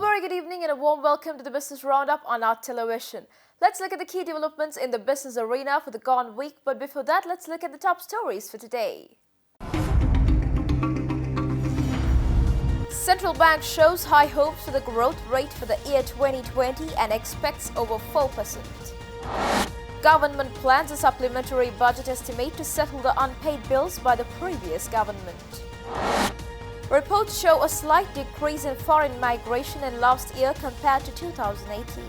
very good evening and a warm welcome to the Business Roundup on our television. Let's look at the key developments in the business arena for the gone week. But before that, let's look at the top stories for today. Central Bank shows high hopes for the growth rate for the year 2020 and expects over 4%. Government plans a supplementary budget estimate to settle the unpaid bills by the previous government. Reports show a slight decrease in foreign migration in last year compared to 2018.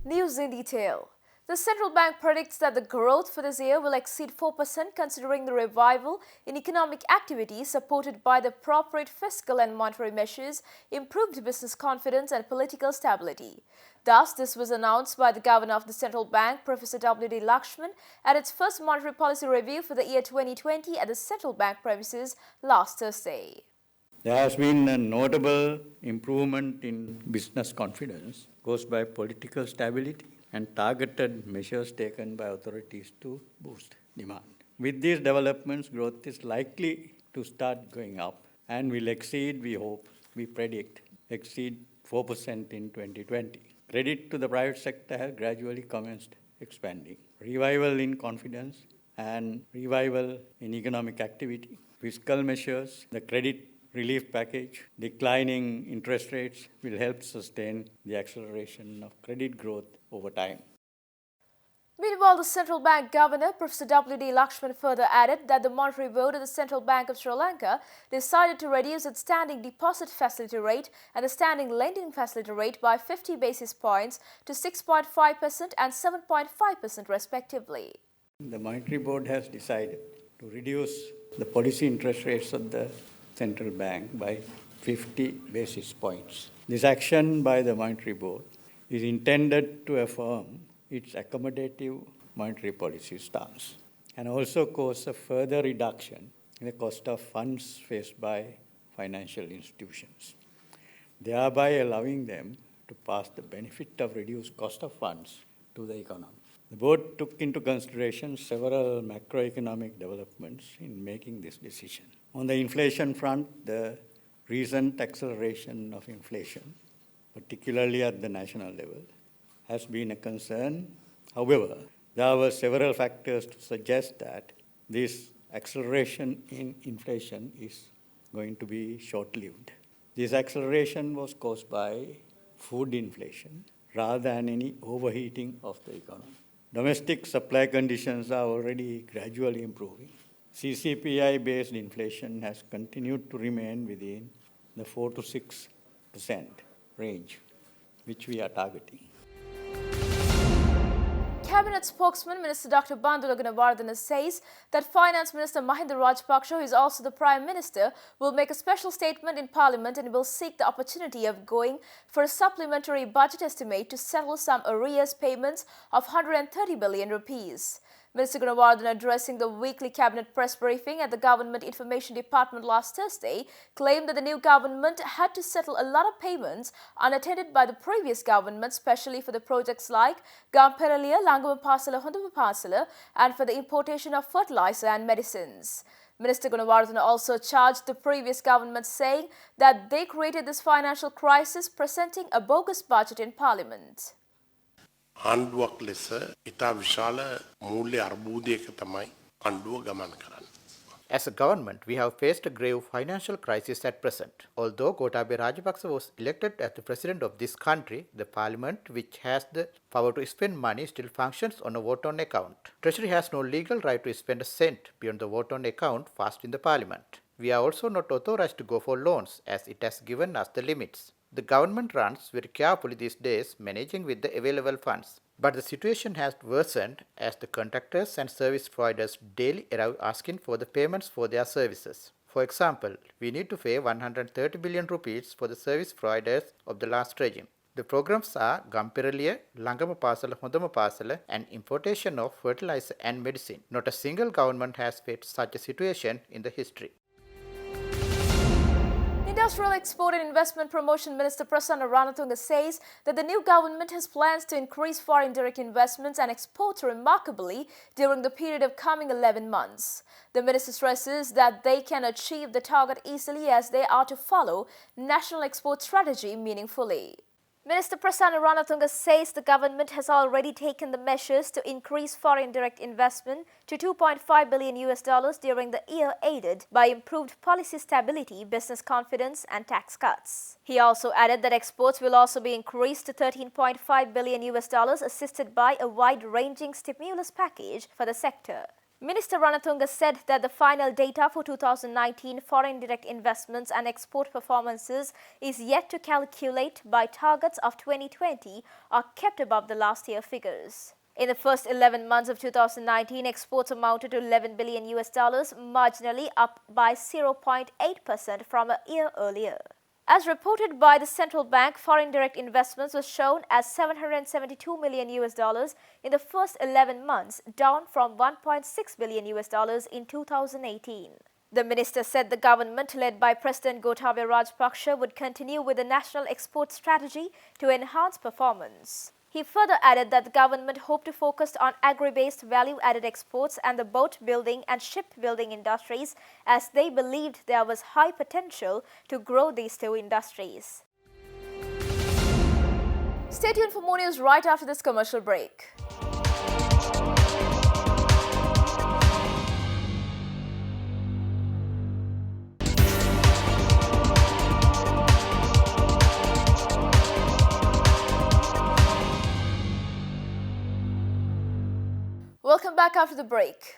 News in detail. The central bank predicts that the growth for this year will exceed 4% considering the revival in economic activity supported by the appropriate fiscal and monetary measures, improved business confidence and political stability. Thus, this was announced by the Governor of the Central Bank, Professor W.D. Lakshman, at its first monetary policy review for the year 2020 at the Central Bank premises last Thursday. There has been a notable improvement in business confidence caused by political stability and targeted measures taken by authorities to boost demand. With these developments, growth is likely to start going up and will exceed, we predict, exceed 4% in 2020. Credit to the private sector has gradually commenced expanding. Revival in confidence and revival in economic activity, fiscal measures, the credit relief package, declining interest rates will help sustain the acceleration of credit growth over time. Meanwhile, the Central Bank Governor, Professor W.D. Lakshman, further added that the Monetary Board of the Central Bank of Sri Lanka decided to reduce its standing deposit facility rate and the standing lending facility rate by 50 basis points to 6.5% and 7.5% respectively. The Monetary Board has decided to reduce the policy interest rates of the Central Bank by 50 basis points. This action by the Monetary Board is intended to affirm its accommodative monetary policy stance and also cause a further reduction in the cost of funds faced by financial institutions, thereby allowing them to pass the benefit of reduced cost of funds to the economy. The board took into consideration several macroeconomic developments in making this decision. On the inflation front, the recent acceleration of inflation, particularly at the national level, has been a concern. However, there were several factors to suggest that this acceleration in inflation is going to be short-lived. This acceleration was caused by food inflation rather than any overheating of the economy. Domestic supply conditions are already gradually improving. CCPI-based inflation has continued to remain within the 4 to 6% range, which we are targeting. Cabinet spokesman Minister Dr. Bandula Gunawardena says that Finance Minister Mahinda Rajapaksa, who is also the Prime Minister, will make a special statement in Parliament and will seek the opportunity of going for a supplementary budget estimate to settle some arrears payments of 130 billion rupees. Minister Gunawardena, addressing the weekly cabinet press briefing at the Government Information Department last Thursday, claimed that the new government had to settle a lot of payments unattended by the previous government, especially for the projects like Gamperaliya, Lanka Pasala, Hondama Pasala, and for the importation of fertilizer and medicines. Minister Gunawardena also charged the previous government, saying that they created this financial crisis, presenting a bogus budget in Parliament. ආණ්ඩුවක් ලෙස ඉතා විශාල මූල්‍ය අර්බුදයක තමයි ආණ්ඩුව ගමන් කරන්නේ. As a government, we have faced a grave financial crisis at present. Although Gotabaya Rajapaksa was elected as the president of this country, the parliament, which has the power to spend money, still functions on a vote-on account. Treasury has no legal right to spend a cent beyond the vote-on account passed in the parliament. We are also not authorized to go for loans, as it has given us the limits. The government runs very carefully these days, managing with the available funds. But the situation has worsened as the contractors and service providers daily arrive asking for the payments for their services. For example, we need to pay 130 billion rupees for the service providers of the last regime. The programs are Gamperaliya, Lanka Pasala, Hondama Pasala, and importation of fertilizer and medicine. Not a single government has faced such a situation in the history. In Industrial Export and Investment Promotion Minister Prasanna Ranatunga says that the new government has plans to increase foreign direct investments and exports remarkably during the period of coming 11 months. The minister stresses that they can achieve the target easily as they are to follow national export strategy meaningfully. Minister Prasanna Ranatunga says the government has already taken the measures to increase foreign direct investment to $2.5 billion during the year, aided by improved policy stability, business confidence and tax cuts. He also added that exports will also be increased to $13.5 billion assisted by a wide-ranging stimulus package for the sector. Minister Ranatunga said that the final data for 2019 foreign direct investments and export performances is yet to calculate by targets of 2020 are kept above the last year figures. In the first 11 months of 2019, exports amounted to $11 billion, marginally up by 0.8% from a year earlier. As reported by the central bank, foreign direct investments was shown as $772 million in the first 11 months, down from $1.6 billion in 2018. The minister said the government, led by President Gotabaya Rajapaksa, would continue with the national export strategy to enhance performance. He further added that the government hoped to focus on agri-based value-added exports and the boat building and shipbuilding industries, as they believed there was high potential to grow these two industries. Stay tuned for more news right after this commercial break. Welcome back after the break.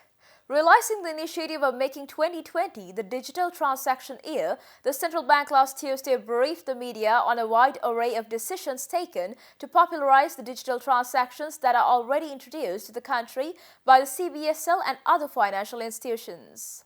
Realizing the initiative of making 2020 the digital transaction year, the central bank last Tuesday briefed the media on a wide array of decisions taken to popularize the digital transactions that are already introduced to the country by the CBSL and other financial institutions.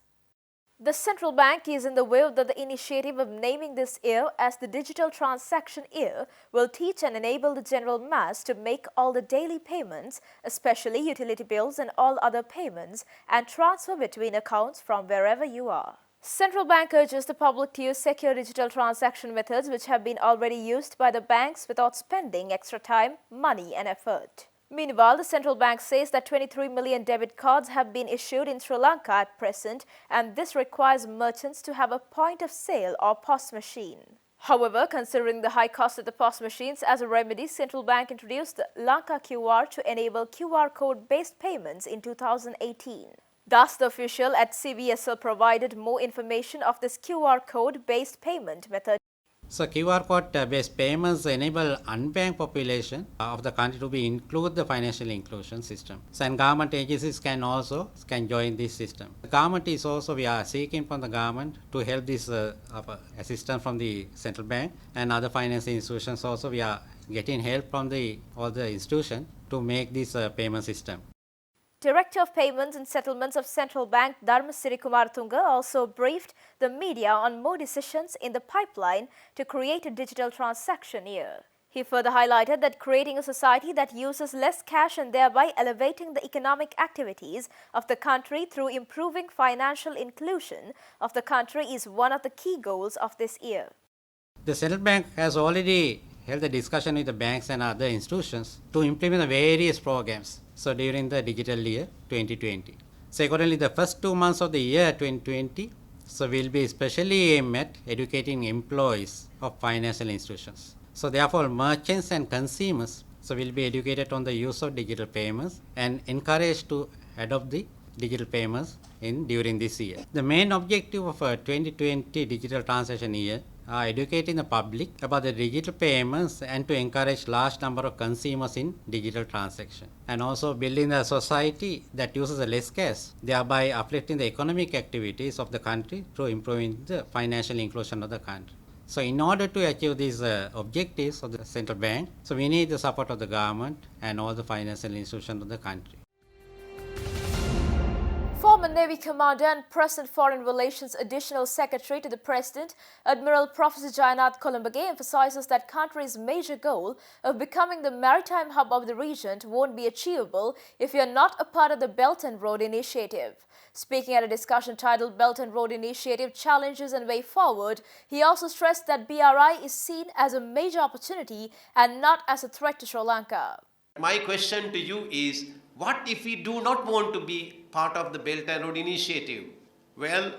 The central bank is in the view that the initiative of naming this year as the Digital Transaction Year will teach and enable the general mass to make all the daily payments, especially utility bills and all other payments, and transfer between accounts from wherever you are. Central bank urges the public to use secure digital transaction methods which have been already used by the banks without spending extra time, money and effort. Meanwhile, the central bank says that 23 million debit cards have been issued in Sri Lanka at present, and this requires merchants to have a point of sale or POS machine. However, considering the high cost of the POS machines, as a remedy, central bank introduced the Lanka QR to enable QR code-based payments in 2018. Thus, the official at CBSL provided more information of this QR code-based payment method. So QR code based payments enable unbanked population of the country to be include the financial inclusion system. So and government agencies can join this system. The government is also, we are seeking from the government to help this assistance from the central bank and other financial institutions also. We are getting help from all the institutions to make this payment system. Director of Payments and Settlements of Central Bank Dharmasiri Kumaratunga also briefed the media on more decisions in the pipeline to create a digital transaction year. He further highlighted that creating a society that uses less cash and thereby elevating the economic activities of the country through improving financial inclusion of the country is one of the key goals of this year. The central bank has already held a discussion with the banks and other institutions to implement the various programs. So during the digital year 2020. So accordingly, the first 2 months of the year 2020 will be especially aimed at educating employees of financial institutions. So therefore, merchants and consumers will be educated on the use of digital payments and encouraged to adopt the digital payments during this year. The main objective of 2020 digital transaction year are educating the public about the digital payments and to encourage large number of consumers in digital transaction, and also building a society that uses less cash, thereby uplifting the economic activities of the country through improving the financial inclusion of the country. So in order to achieve these objectives of the central bank, we need the support of the government and all the financial institutions of the country. Former Navy Commander and present Foreign Relations Additional Secretary to the President, Admiral Professor Jayannath Columbage emphasizes that country's major goal of becoming the maritime hub of the region won't be achievable if you are not a part of the Belt and Road Initiative. Speaking at a discussion titled Belt and Road Initiative Challenges and Way Forward, he also stressed that BRI is seen as a major opportunity and not as a threat to Sri Lanka. My question to you is, what if we do not want to be part of the Belt and Road Initiative? Well,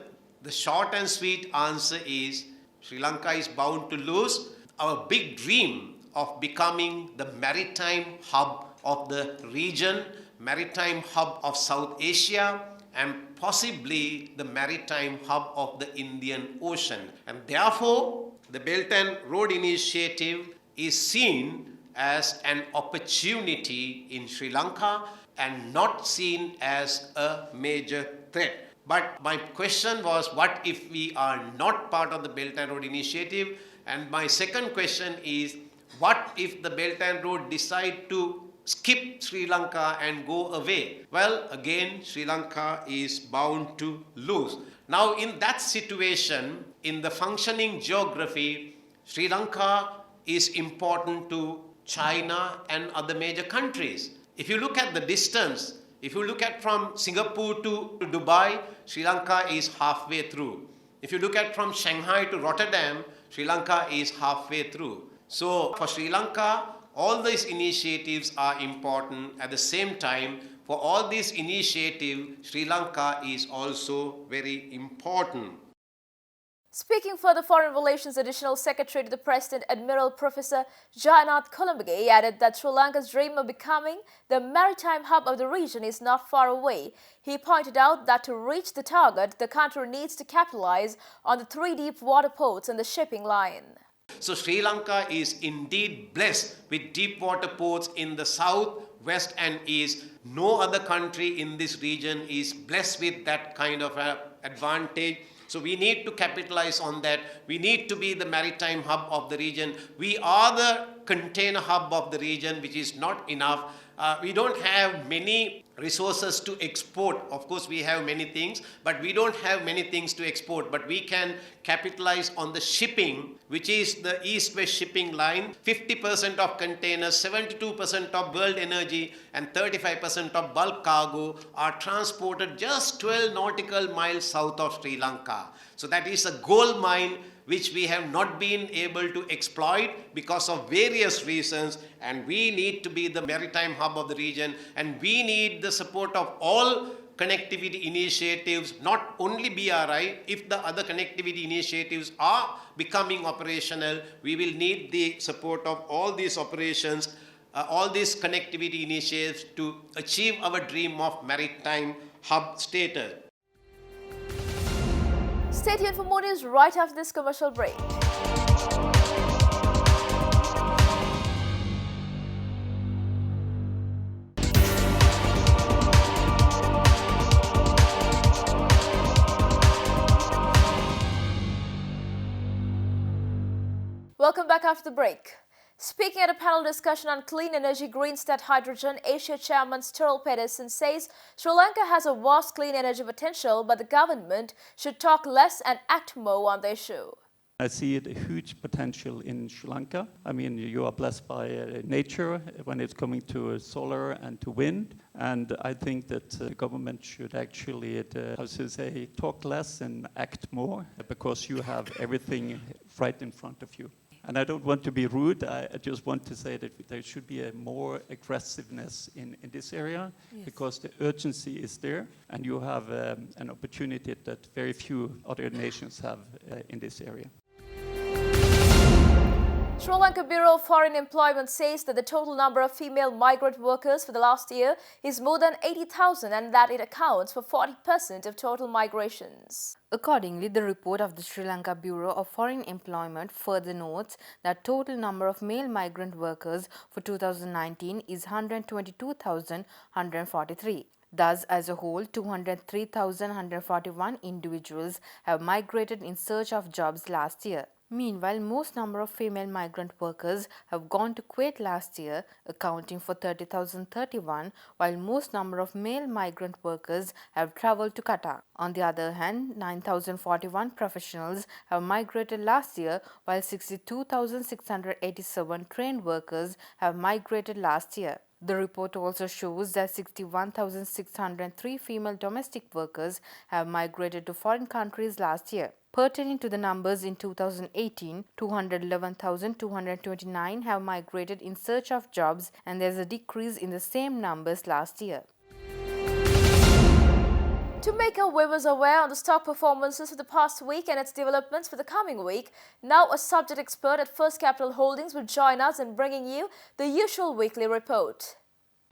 the short and sweet answer is Sri Lanka is bound to lose. Our big dream of becoming the maritime hub of the region, maritime hub of South Asia, and possibly the maritime hub of the Indian Ocean. And therefore, the Belt and Road Initiative is seen as an opportunity in Sri Lanka and not seen as a major threat. But my question was, what if we are not part of the Belt and Road Initiative? And my second question is, what if the Belt and Road decide to skip Sri Lanka and go away? Well, again, Sri Lanka is bound to lose. Now, in that situation, in the functioning geography, Sri Lanka is important to China and other major countries. If you look at the distance, if you look at from Singapore to Dubai, Sri Lanka is halfway through. If you look at from Shanghai to Rotterdam, Sri Lanka is halfway through. So for Sri Lanka, all these initiatives are important. At the same time, for all these initiatives, Sri Lanka is also very important. Speaking for the Foreign Relations Additional Secretary to the President, Admiral Professor Jayannath Columbage added that Sri Lanka's dream of becoming the maritime hub of the region is not far away. He pointed out that to reach the target, the country needs to capitalize on the 3 deep water ports and the shipping line. So Sri Lanka is indeed blessed with deep water ports in the south, west and east. No other country in this region is blessed with that kind of advantage. So we need to capitalize on that. We need to be the maritime hub of the region. We are the container hub of the region, which is not enough. We don't have many resources to export. Of course, we have many things, but we don't have many things to export. But we can capitalize on the shipping, which is the east-west shipping line. 50% of containers, 72% of world energy, and 35% of bulk cargo are transported just 12 nautical miles south of Sri Lanka. So that is a gold mine which we have not been able to exploit because of various reasons, and we need to be the maritime hub of the region, and we need the support of all connectivity initiatives, not only BRI. If the other connectivity initiatives are becoming operational, we will need the support of all these operations, all these connectivity initiatives to achieve our dream of maritime hub status. Stay tuned for more news right after this commercial break. Welcome back after the break. Speaking at a panel discussion on clean energy, green state hydrogen, Asia Chairman Sturl Pedersen says Sri Lanka has a vast clean energy potential, but the government should talk less and act more on the issue. I see a huge potential in Sri Lanka. I mean, you are blessed by nature when it's coming to solar and to wind. And I think that the government should actually, talk less and act more, because you have everything right in front of you. And I don't want to be rude, I just want to say that there should be a more aggressiveness in this area, yes, because the urgency is there, and you have an opportunity that very few other nations have in this area. Sri Lanka Bureau of Foreign Employment says that the total number of female migrant workers for the last year is more than 80,000 and that it accounts for 40% of total migrations. Accordingly, the report of the Sri Lanka Bureau of Foreign Employment further notes that total number of male migrant workers for 2019 is 122,143. Thus, as a whole, 203,141 individuals have migrated in search of jobs last year. Meanwhile, most number of female migrant workers have gone to Kuwait last year, accounting for 30,031, while most number of male migrant workers have travelled to Qatar. On the other hand, 9,041 professionals have migrated last year, while 62,687 trained workers have migrated last year. The report also shows that 61,603 female domestic workers have migrated to foreign countries last year. Pertaining to the numbers in 2018, 211,229 have migrated in search of jobs, and there's a decrease in the same numbers last year. To make our viewers aware on the stock performances for the past week and its developments for the coming week, now a subject expert at First Capital Holdings will join us in bringing you the usual weekly report.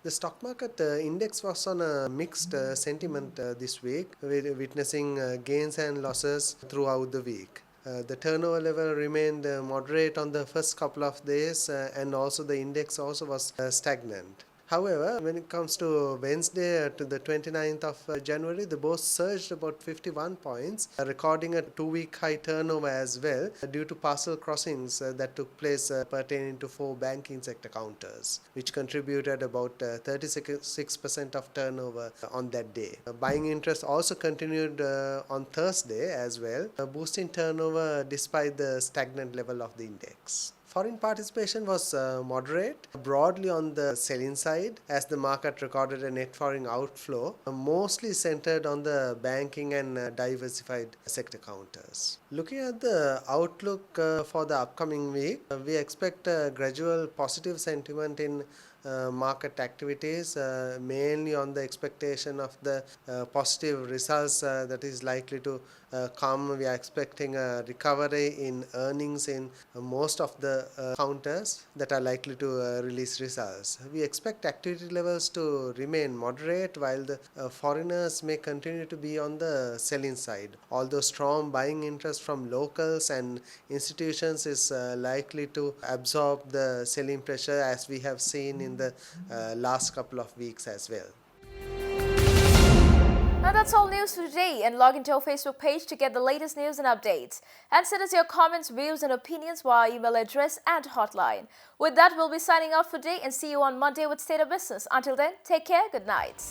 The stock market index was on a mixed sentiment this week, witnessing gains and losses throughout the week. The turnover level remained moderate on the first couple of days, and also the index also was stagnant. However, when it comes to Wednesday to the 29th of January, the bourse surged about 51 points, recording a 2-week high turnover as well due to parcel crossings that took place pertaining to 4 banking sector counters, which contributed about 36% of turnover on that day. Buying interest also continued on Thursday as well, boosting turnover despite the stagnant level of the index. Foreign participation was moderate, broadly on the selling side, as the market recorded a net foreign outflow, mostly centered on the banking and diversified sector counters. Looking at the outlook for the upcoming week, we expect a gradual positive sentiment in market activities, mainly on the expectation of the positive results that is likely to come. We are expecting a recovery in earnings in most of the counters that are likely to release results. We expect activity levels to remain moderate, while the foreigners may continue to be on the selling side, although strong buying interest from locals and institutions is likely to absorb the selling pressure, as we have seen in the last couple of weeks as well. And that's all news for today, and log into our Facebook page to get the latest news and updates. And send us your comments, views and opinions via email address and hotline. With that, we'll be signing off for today and see you on Monday with State of Business. Until then, take care, good night.